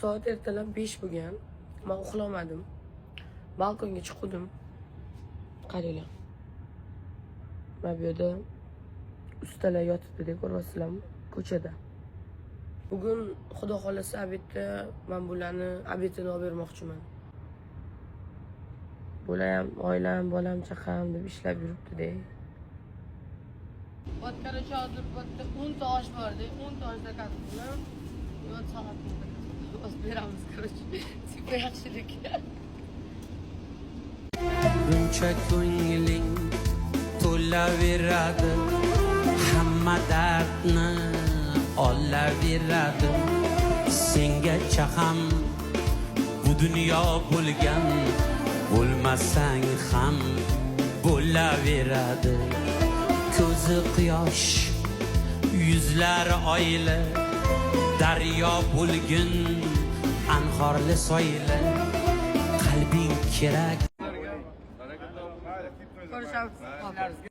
soat ertalab 5 bo'lgan. Men uxlamadim. Balkonga chiqdim. Qaranglar. Mana bu yerda ustalar yotibdi deb ko'ryapsizlarmi? Ko'chada. Bugun xudo xolasa obedda men bularni obedini olib bermoqchiman. Bular ham oilam, bolam, chaqam deb ishlab yuribdi-da. Vodkani hozir bitta 10 ta osh bor-da, 10 ta osh zakaz bilan yo'q soat o'z beramiz, короче. Tipa yaxshilik. Buncha ko'ngling to'laveradi, hamma dardni olaveradi. Sengacha ham bu dunyo bo'lgan, bo'lmasang ham bo'laveradi. Ko'zi quyosh, yuzlari oyli, daryo bo'lgin, anhorli soyli. Qalbing kerak. Ko'rishamiz.